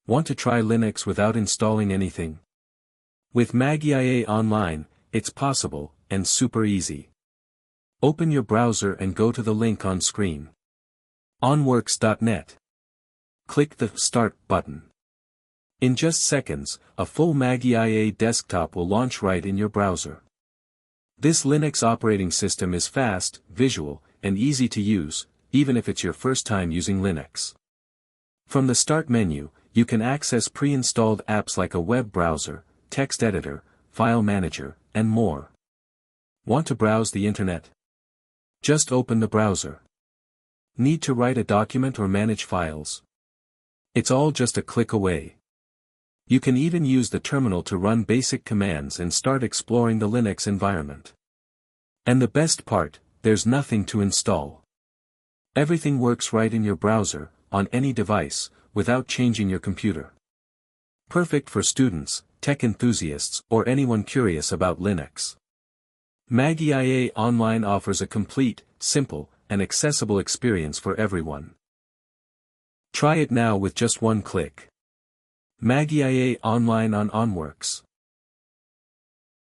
Want to try Linux without installing anything? With Mageia Online, it's possible, and super easy. Open your browser and go to the link on screen. OnWorks.net. Click the Start button. In just seconds, a full Mageia desktop will launch right in your browser. This Linux operating system is fast, visual, and easy to use, even if it's your first time using Linux. From the Start menu, you can access pre-installed apps like a web browser, text editor, file manager, and more. Want to browse the internet? Just open the browser. Need to write a document or manage files? It's all just a click away. You can even use the terminal to run basic commands and start exploring the Linux environment. And the best part, there's nothing to install. Everything works right in your browser, on any device, without changing your computer. Perfect for students, tech enthusiasts, or anyone curious about Linux. Mageia Online offers a complete, simple, and accessible experience for everyone. Try it now with just one click. Mageia Online on OnWorks.